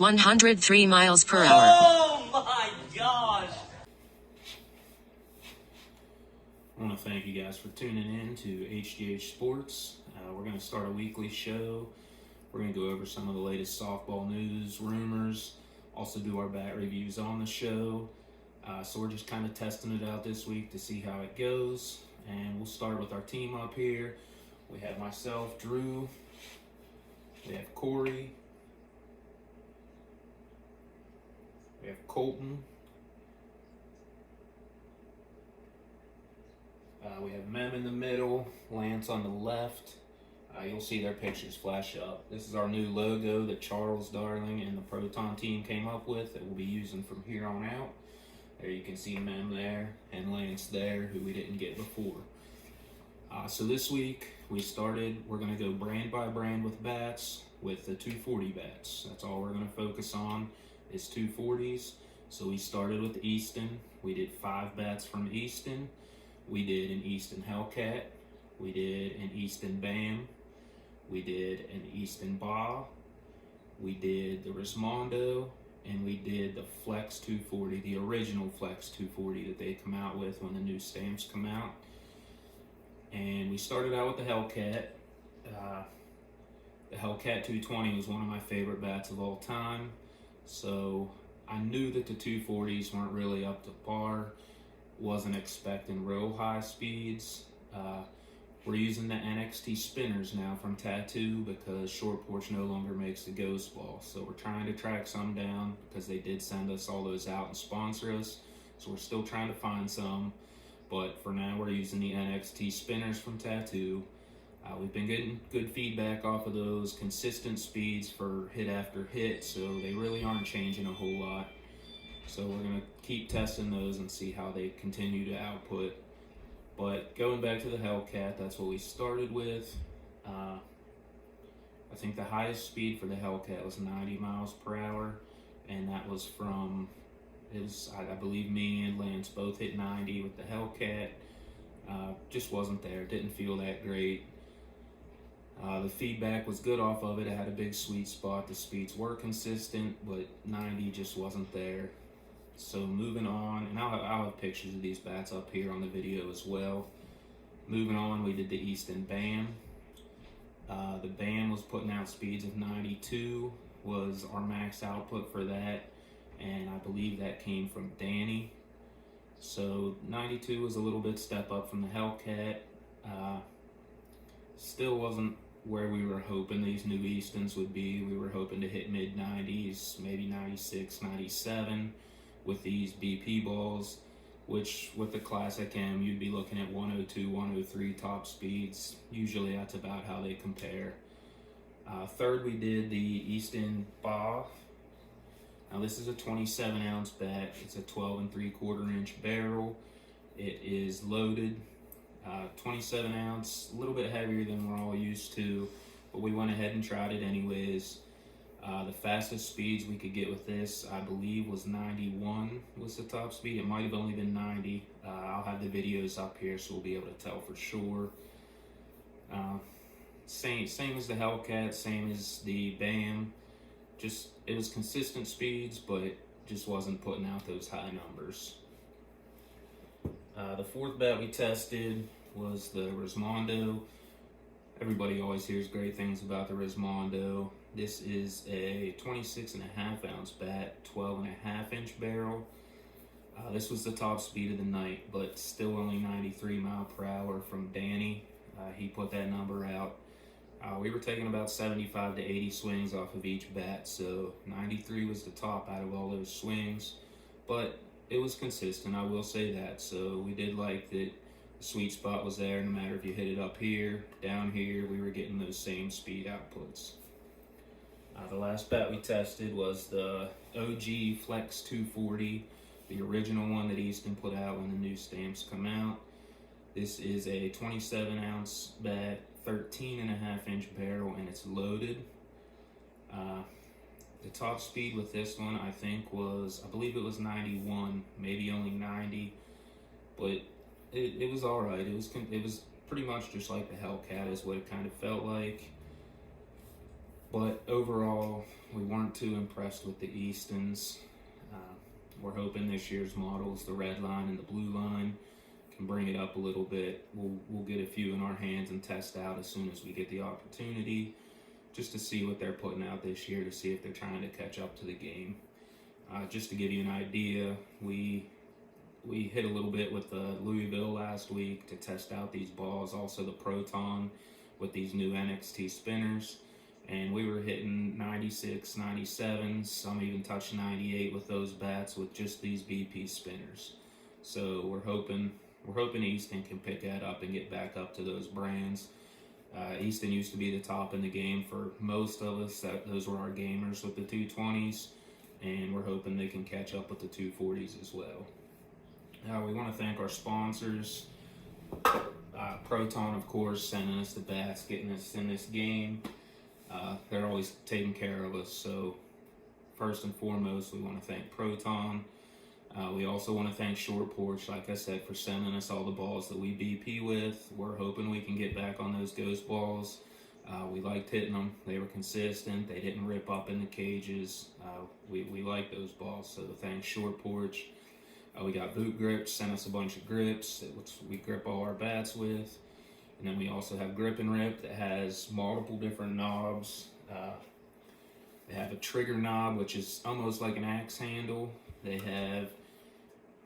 103 miles per hour. Oh my gosh! I want to thank you guys for tuning in to HGH Sports. We're going to start a weekly show. We're going to go over some of the latest softball news, rumors, also do our bat reviews on the show. So we're just kind of testing it out this week to see how it goes. And we'll start with our team up here. We have myself, Drew. We have Corey. We have Colton. We have Mem in the middle, Lance on the left. You'll see their pictures flash up. This is our new logo that Charles Darling and the Proton team came up with that we'll be using from here on out. There you can see Mem there and Lance there, who we didn't get before. So this week we're going to go brand by brand with bats with the 240 bats. That's all we're going to focus on is 240s. So we started with Easton. We did 5 bats from Easton. We did an Easton Hellcat. We did an Easton Bam. We did an Easton Ba. We did the Rismondo. And we did the Flex 240, the original Flex 240 that they come out with when the new stamps come out. And we started out with the Hellcat. The Hellcat 220 was one of my favorite bats of all time. So I knew that the 240s weren't really up to par. Wasn't expecting real high speeds. We're using the NXT spinners now from Tattoo because Short Porch no longer makes the Ghost Ball. So we're trying to track some down because they did send us all those out and sponsor us. So we're still trying to find some. But for now, we're using the NXT spinners from Tattoo. We've been getting good feedback off of those, consistent speeds for hit after hit. So they really aren't changing a whole lot. So we're going to keep testing those and see how they continue to output. But going back to the Hellcat, that's what we started with. I think the highest speed for the Hellcat was 90 miles per hour. And that was from, I believe me and Lance both hit 90 with the Hellcat. Just wasn't there, didn't feel that great. The feedback was good off of it. It had a big sweet spot. The speeds were consistent, but 90 just wasn't there. So moving on, and I'll have pictures of these bats up here on the video as well. Moving on, we did the Easton Bam. The Bam was putting out speeds of 92, was our max output for that, and I believe that came from Danny. So 92 was a little bit step up from the Hellcat. Still wasn't where we were hoping these new Eastons would be. We were hoping to hit mid 90s, maybe 96, 97 with these BP balls, which with the Classic M, you'd be looking at 102, 103 top speeds. Usually that's about how they compare. Third, we did the Easton Ba. Now this is a 27 ounce bat. It's a 12 3/4 inch barrel. It is loaded. 27 ounce, a little bit heavier than we're all used to, but we went ahead and tried it anyways. The fastest speeds we could get with this, I believe, was 91 was the top speed. It might have only been 90. I'll have the videos up here so we'll be able to tell for sure. Same as the Hellcat, same as the Bam. Just, it was consistent speeds, but just wasn't putting out those high numbers. The fourth bat we tested was the Rismondo. Everybody always hears great things about the Rismondo. This is a 26.5 ounce bat, 12.5 inch barrel. This was the top speed of the night, but still only 93 mile per hour from Danny. He put that number out. We were taking about 75 to 80 swings off of each bat, so 93 was the top out of all those swings, but it was consistent, I will say that. So we did like that the sweet spot was there. No matter if you hit it up here, down here, we were getting those same speed outputs. The last bat we tested was the OG Flex 240, the original one that Easton put out when the new stamps come out. This is a 27 ounce bat, 13.5 inch barrel, and it's loaded. The top speed with this one, I believe it was 91, maybe only 90, but it was all right. It was pretty much just like the Hellcat is what it kind of felt like. But overall, we weren't too impressed with the Eastons. We're hoping this year's models, the red line and the blue line, can bring it up a little bit. We'll get a few in our hands and test out as soon as we get the opportunity, just to see what they're putting out this year, to see if they're trying to catch up to the game. Just to give you an idea, we hit a little bit with the Louisville last week to test out these balls, also the Proton with these new NXT spinners. And we were hitting 96, 97, some even touched 98 with those bats with just these BP spinners. So we're hoping Easton can pick that up and get back up to those brands. Easton used to be the top in the game for most of us. Those were our gamers with the 220s, and we're hoping they can catch up with the 240s as well. We want to thank our sponsors. Proton, of course, sending us the bats, getting us in this game. They're always taking care of us. So first and foremost, we want to thank Proton. We also want to thank Short Porch, like I said, for sending us all the balls that we BP with. We're hoping we can get back on those ghost balls. We liked hitting them. They were consistent. They didn't rip up in the cages. We like those balls, so thanks Short Porch. We got Boot Grips, sent us a bunch of grips that we grip all our bats with. And then we also have Grip and Rip that has multiple different knobs. They have a trigger knob, which is almost like an axe handle. They have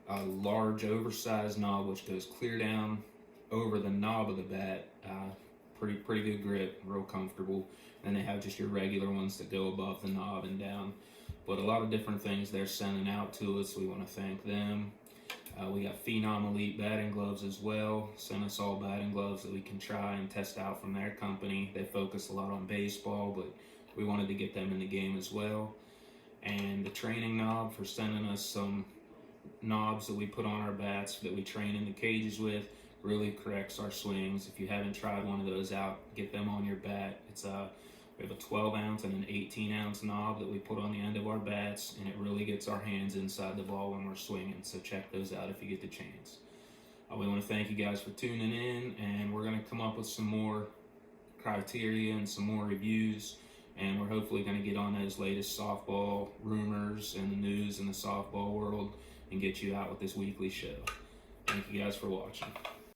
a large oversized knob which goes clear down over the knob of the bat. Pretty good grip, real comfortable. And they have just your regular ones that go above the knob and down. But a lot of different things they're sending out to us. We want to thank them. We got Phenom Elite batting gloves as well. Send us all batting gloves that we can try and test out from their company. They focus a lot on baseball, but we wanted to get them in the game as well. And the training knob for sending us some knobs that we put on our bats that we train in the cages with. Really corrects our swings. If you haven't tried one of those out, get them on your bat. We have a 12 ounce and an 18 ounce knob that we put on the end of our bats, and it really gets our hands inside the ball when we're swinging. So check those out if you get the chance. We want to thank you guys for tuning in, and we're going to come up with some more criteria and some more reviews, and we're hopefully going to get on those latest softball rumors and the news in the softball world and get you out with this weekly show. Thank you guys for watching.